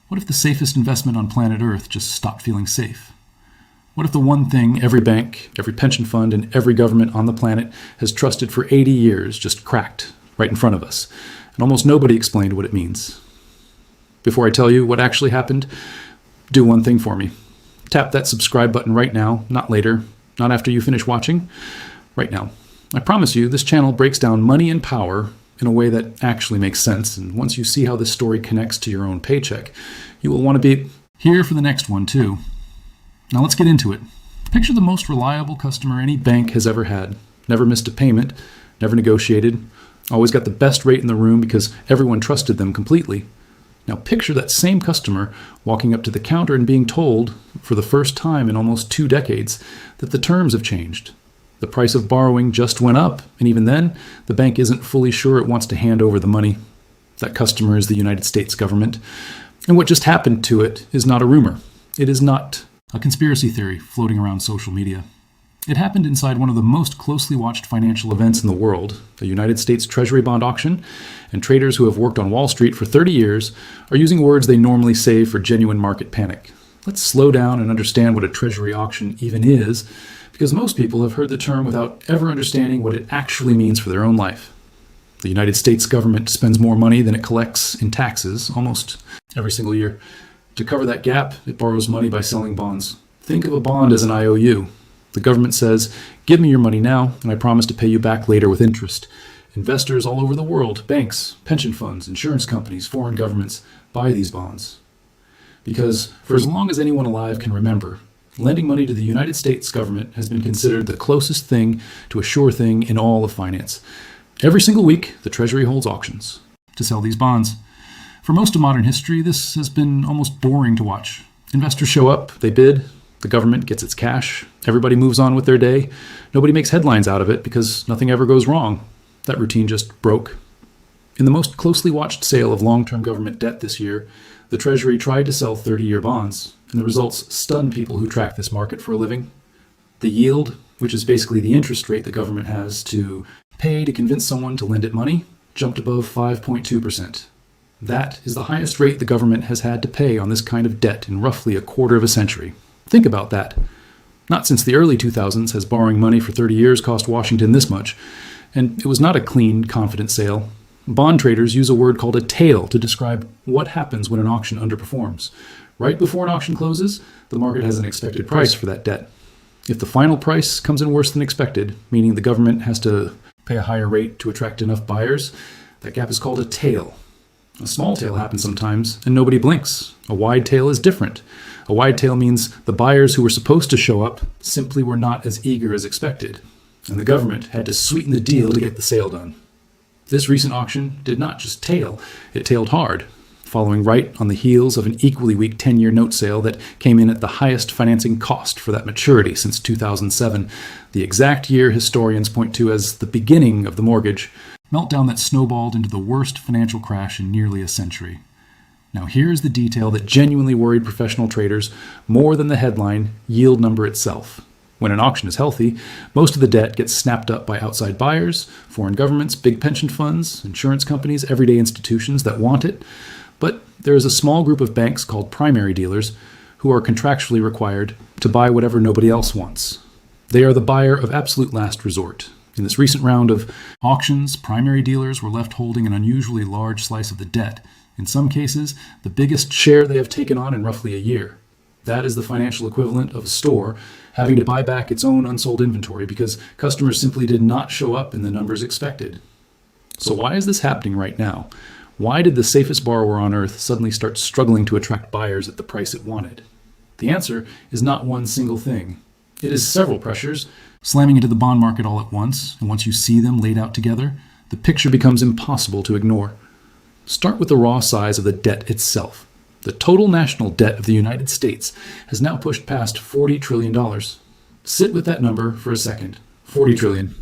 What if the safest investment on planet Earth just stopped feeling safe? What if the one thing every bank, every pension fund, and every government on the planet has trusted for 80 years just cracked right in front of us, and almost nobody explained what it means? Before I tell you what actually happened, do one thing for me. Tap that subscribe button right now, not later, not after you finish watching, right now. I promise you, this channel breaks down money and power in a way that actually makes sense, and once you see how this story connects to your own paycheck, you will want to be here for the next one too. Now let's get into it. Picture the most reliable customer any bank has ever had. Never missed a payment, never negotiated, always got the best rate in the room because everyone trusted them completely. Now picture that same customer walking up to the counter and being told, for the first time in almost 2 decades, that the terms have changed. The price of borrowing just went up, and even then, the bank isn't fully sure it wants to hand over the money. That customer is the United States government. And what just happened to it is not a rumor. It is not a conspiracy theory floating around social media. It happened inside one of the most closely watched financial events in the world, a United States Treasury bond auction, and traders who have worked on Wall Street for 30 years are using words they normally say for genuine market panic. Let's slow down and understand what a Treasury auction even is, because most people have heard the term without ever understanding what it actually means for their own life. The United States government spends more money than it collects in taxes almost every single year. To cover that gap, it borrows money by selling bonds. Think of a bond as an IOU. The government says, give me your money now, and I promise to pay you back later with interest. Investors all over the world, banks, pension funds, insurance companies, foreign governments, buy these bonds. Because for as long as anyone alive can remember, lending money to the United States government has been considered the closest thing to a sure thing in all of finance. Every single week, the Treasury holds auctions to sell these bonds. For most of modern history, this has been almost boring to watch. Investors show up, they bid, the government gets its cash, everybody moves on with their day. Nobody makes headlines out of it because nothing ever goes wrong. That routine just broke. In the most closely watched sale of long-term government debt this year, the Treasury tried to sell 30-year bonds, and the results stunned people who track this market for a living. The yield, which is basically the interest rate the government has to pay to convince someone to lend it money, jumped above 5.2%. That is the highest rate the government has had to pay on this kind of debt in roughly a quarter of a century. Think about that. Not since the early 2000s has borrowing money for 30 years cost Washington this much, and it was not a clean, confident sale. Bond traders use a word called a tail to describe what happens when an auction underperforms. Right before an auction closes, the market has an expected price for that debt. If the final price comes in worse than expected, meaning the government has to pay a higher rate to attract enough buyers, that gap is called a tail. A small tail happens sometimes, and nobody blinks. A wide tail is different. A wide tail means the buyers who were supposed to show up simply were not as eager as expected, and the government had to sweeten the deal to get the sale done. This recent auction did not just tail, it tailed hard, following right on the heels of an equally weak 10-year note sale that came in at the highest financing cost for that maturity since 2007, the exact year historians point to as the beginning of the mortgage meltdown that snowballed into the worst financial crash in nearly a century. Now here's the detail that genuinely worried professional traders more than the headline yield number itself. When an auction is healthy, most of the debt gets snapped up by outside buyers, foreign governments, big pension funds, insurance companies, everyday institutions that want it. But there is a small group of banks called primary dealers who are contractually required to buy whatever nobody else wants. They are the buyer of absolute last resort. In this recent round of auctions, primary dealers were left holding an unusually large slice of the debt. In some cases, the biggest share they have taken on in roughly a year. That is the financial equivalent of a store having to buy back its own unsold inventory because customers simply did not show up in the numbers expected. So why is this happening right now? Why did the safest borrower on earth suddenly start struggling to attract buyers at the price it wanted? The answer is not one single thing. It is several pressures slamming into the bond market all at once, and once you see them laid out together, the picture becomes impossible to ignore. Start with the raw size of the debt itself. The total national debt of the United States has now pushed past $40 trillion. Sit with that number for a second. 40 trillion.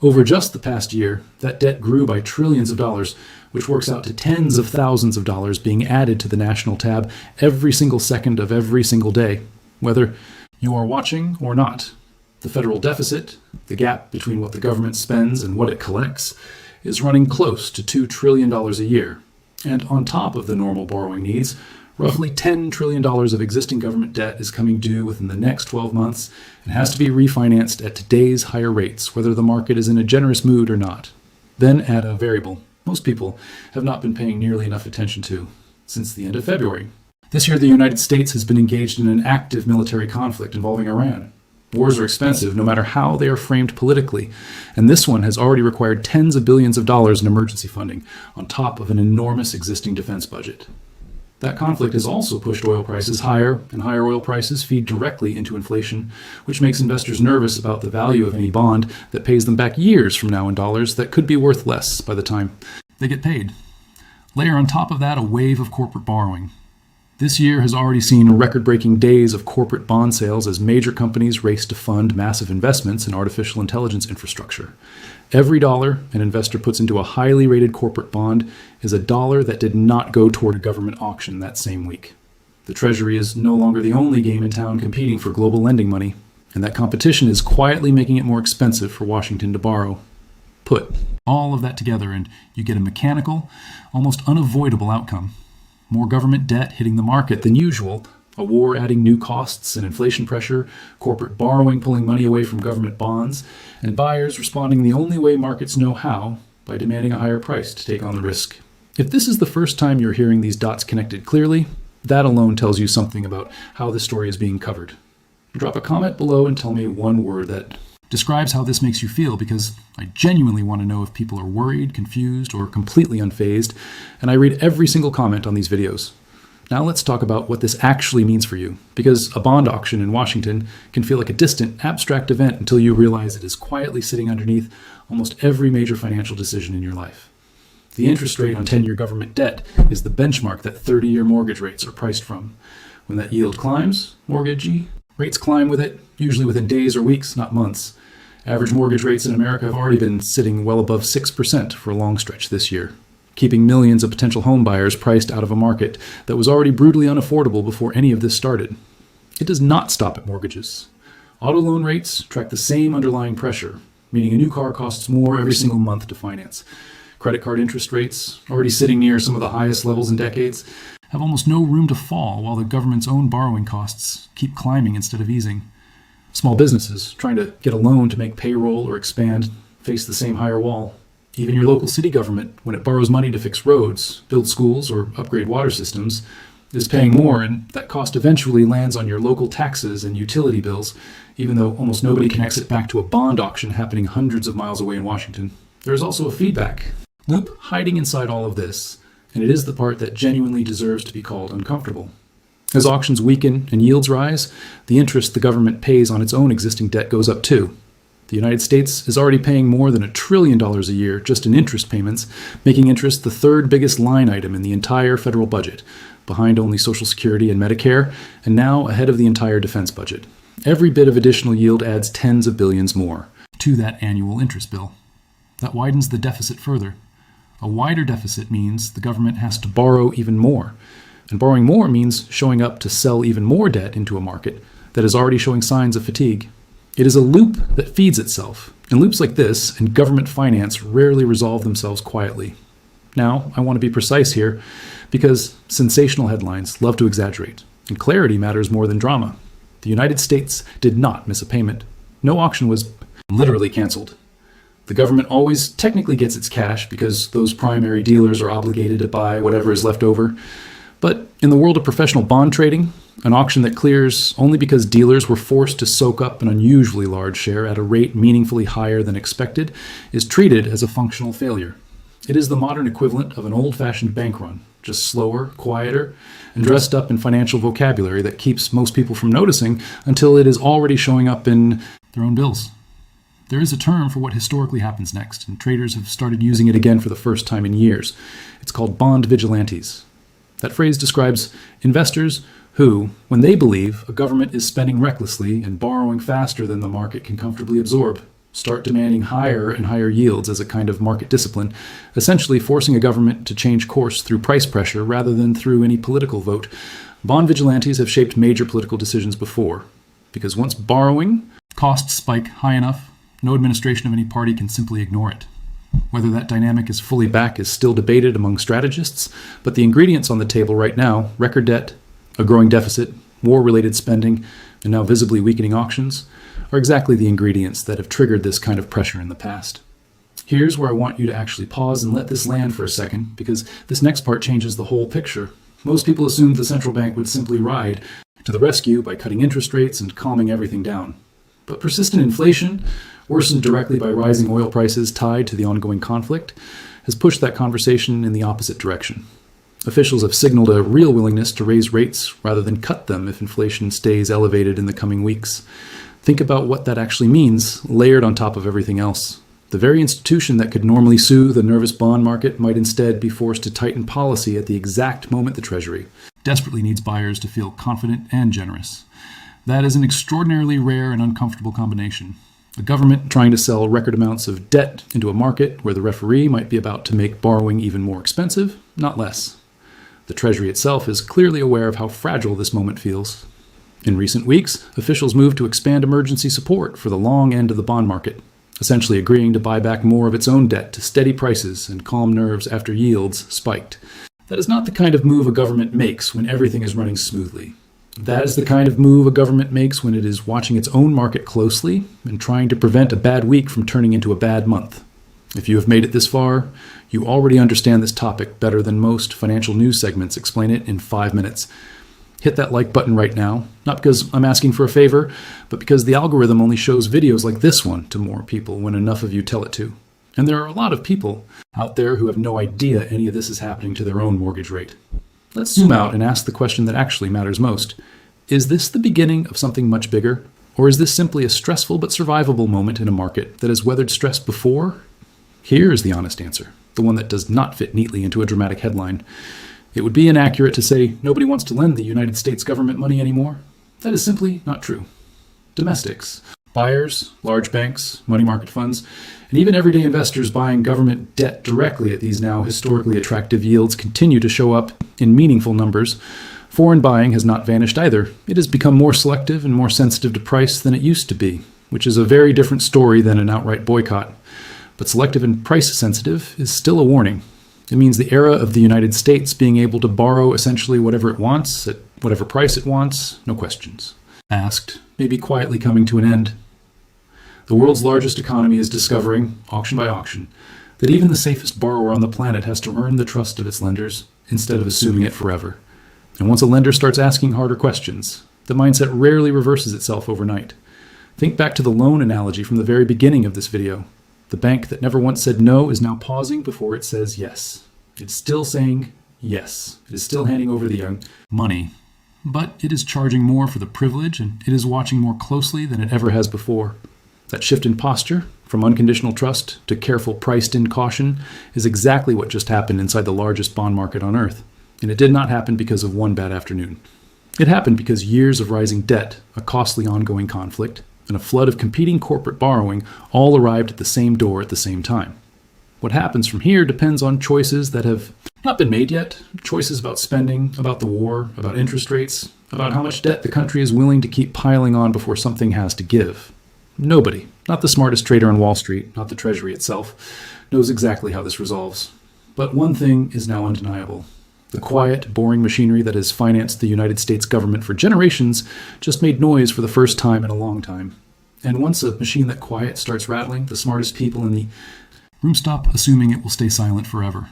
Over just the past year, that debt grew by trillions of dollars, which works out to tens of thousands of dollars being added to the national tab every single second of every single day, whether you are watching or not. The federal deficit, the gap between what the government spends and what it collects, is running close to $2 trillion a year. And on top of the normal borrowing needs, Roughly $10 trillion of existing government debt is coming due within the next 12 months and has to be refinanced at today's higher rates, whether the market is in a generous mood or not. Then add a variable most people have not been paying nearly enough attention to since the end of February. This year, the United States has been engaged in an active military conflict involving Iran. Wars are expensive, no matter how they are framed politically, and this one has already required tens of billions of dollars in emergency funding, on top of an enormous existing defense budget. That conflict has also pushed oil prices higher, and higher oil prices feed directly into inflation, which makes investors nervous about the value of any bond that pays them back years from now in dollars that could be worth less by the time they get paid. Layer on top of that a wave of corporate borrowing. This year has already seen record-breaking days of corporate bond sales as major companies race to fund massive investments in artificial intelligence infrastructure. Every dollar an investor puts into a highly rated corporate bond is a dollar that did not go toward a government auction that same week. The Treasury is no longer the only game in town competing for global lending money, and that competition is quietly making it more expensive for Washington to borrow. Put all of that together and you get a mechanical, almost unavoidable outcome. More government debt hitting the market than usual, a war adding new costs and inflation pressure, corporate borrowing pulling money away from government bonds, and buyers responding the only way markets know how, by demanding a higher price to take on the risk. If this is the first time you're hearing these dots connected clearly, that alone tells you something about how this story is being covered. Drop a comment below and tell me one word that describes how this makes you feel, because I genuinely want to know if people are worried, confused, or completely unfazed, and I read every single comment on these videos. Now let's talk about what this actually means for you, because a bond auction in Washington can feel like a distant, abstract event until you realize it is quietly sitting underneath almost every major financial decision in your life. The interest rate on 10-year government debt is the benchmark that 30-year mortgage rates are priced from. When that yield climbs, mortgagee rates climb with it, usually within days or weeks, not months. Average mortgage rates in America have already been sitting well above 6% for a long stretch this year, keeping millions of potential home buyers priced out of a market that was already brutally unaffordable before any of this started. It does not stop at mortgages. Auto loan rates track the same underlying pressure, meaning a new car costs more every single month to finance. Credit card interest rates, already sitting near some of the highest levels in decades, have almost no room to fall while the government's own borrowing costs keep climbing instead of easing. Small businesses trying to get a loan to make payroll or expand face the same higher wall. Even your local city government, when it borrows money to fix roads, build schools, or upgrade water systems, is paying more, and that cost eventually lands on your local taxes and utility bills, even though almost nobody connects it back to a bond auction happening hundreds of miles away in Washington. There is also a feedback loop hiding inside all of this, and it is the part that genuinely deserves to be called uncomfortable. As auctions weaken and yields rise, the interest the government pays on its own existing debt goes up too. The United States is already paying more than $1 trillion a year just in interest payments, making interest the third biggest line item in the entire federal budget, behind only Social Security and Medicare, and now ahead of the entire defense budget. Every bit of additional yield adds tens of billions more to that annual interest bill. That widens the deficit further. A wider deficit means the government has to borrow even more. And borrowing more means showing up to sell even more debt into a market that is already showing signs of fatigue. It is a loop that feeds itself, and loops like this and government finance rarely resolve themselves quietly. Now, I want to be precise here, because sensational headlines love to exaggerate, and clarity matters more than drama. The United States did not miss a payment. No auction was literally canceled. The government always technically gets its cash because those primary dealers are obligated to buy whatever is left over. But in the world of professional bond trading, an auction that clears only because dealers were forced to soak up an unusually large share at a rate meaningfully higher than expected is treated as a functional failure. It is the modern equivalent of an old-fashioned bank run, just slower, quieter, and dressed up in financial vocabulary that keeps most people from noticing until it is already showing up in their own bills. There is a term for what historically happens next, and traders have started using it again for the first time in years. It's called bond vigilantes. That phrase describes investors who, when they believe a government is spending recklessly and borrowing faster than the market can comfortably absorb, start demanding higher and higher yields as a kind of market discipline, essentially forcing a government to change course through price pressure rather than through any political vote. Bond vigilantes have shaped major political decisions before, because once borrowing costs spike high enough, no administration of any party can simply ignore it. Whether that dynamic is fully back is still debated among strategists, but the ingredients on the table right now, record debt, a growing deficit, war-related spending, and now visibly weakening auctions, are exactly the ingredients that have triggered this kind of pressure in the past. Here's where I want you to actually pause and let this land for a second, because this next part changes the whole picture. Most people assumed the central bank would simply ride to the rescue by cutting interest rates and calming everything down. But persistent inflation, worsened directly by rising oil prices tied to the ongoing conflict, has pushed that conversation in the opposite direction. Officials have signaled a real willingness to raise rates rather than cut them if inflation stays elevated in the coming weeks. Think about what that actually means, layered on top of everything else. The very institution that could normally soothe the nervous bond market might instead be forced to tighten policy at the exact moment the Treasury desperately needs buyers to feel confident and generous. That is an extraordinarily rare and uncomfortable combination. A government trying to sell record amounts of debt into a market where the referee might be about to make borrowing even more expensive, not less. The Treasury itself is clearly aware of how fragile this moment feels. In recent weeks, officials moved to expand emergency support for the long end of the bond market, essentially agreeing to buy back more of its own debt to steady prices and calm nerves after yields spiked. That is not the kind of move a government makes when everything is running smoothly. That is the kind of move a government makes when it is watching its own market closely and trying to prevent a bad week from turning into a bad month. If you have made it this far, you already understand this topic better than most financial news segments explain it in 5 minutes. Hit that like button right now, not because I'm asking for a favor, but because the algorithm only shows videos like this one to more people when enough of you tell it to. And there are a lot of people out there who have no idea any of this is happening to their own mortgage rate. Let's zoom out and ask the question that actually matters most. Is this the beginning of something much bigger? Or is this simply a stressful but survivable moment in a market that has weathered stress before? Here is the honest answer, the one that does not fit neatly into a dramatic headline. It would be inaccurate to say nobody wants to lend the United States government money anymore. That is simply not true. Domestics, buyers, large banks, money market funds, and even everyday investors buying government debt directly at these now historically attractive yields continue to show up in meaningful numbers. Foreign buying has not vanished either. It has become more selective and more sensitive to price than it used to be, which is a very different story than an outright boycott. But selective and price sensitive is still a warning. It means the era of the United States being able to borrow essentially whatever it wants, at whatever price it wants, no questions asked, maybe quietly coming to an end. The world's largest economy is discovering, auction by auction, that even the safest borrower on the planet has to earn the trust of its lenders instead of assuming it forever. And once a lender starts asking harder questions, the mindset rarely reverses itself overnight. Think back to the loan analogy from the very beginning of this video. The bank that never once said no is now pausing before it says yes. It's still saying yes. It is still handing over the money, but it is charging more for the privilege, and it is watching more closely than it ever has before. That shift in posture, from unconditional trust to careful priced-in caution, is exactly what just happened inside the largest bond market on Earth. And it did not happen because of one bad afternoon. It happened because years of rising debt, a costly ongoing conflict, and a flood of competing corporate borrowing all arrived at the same door at the same time. What happens from here depends on choices that have not been made yet, choices about spending, about the war, about interest rates, about how much debt the country is willing to keep piling on before something has to give. Nobody, not the smartest trader on Wall Street, not the Treasury itself, knows exactly how this resolves. But one thing is now undeniable. The quiet, boring machinery that has financed the United States government for generations just made noise for the first time in a long time. And once a machine that quiet starts rattling, the smartest people in the room stop assuming it will stay silent forever.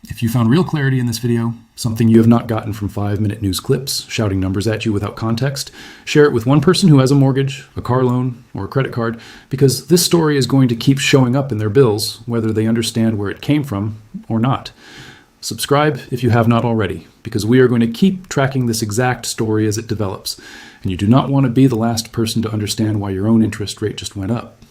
If you found real clarity in this video, something you have not gotten from 5-minute news clips shouting numbers at you without context, share it with one person who has a mortgage, a car loan, or a credit card, because this story is going to keep showing up in their bills, whether they understand where it came from or not. Subscribe if you have not already, because we are going to keep tracking this exact story as it develops, and you do not want to be the last person to understand why your own interest rate just went up.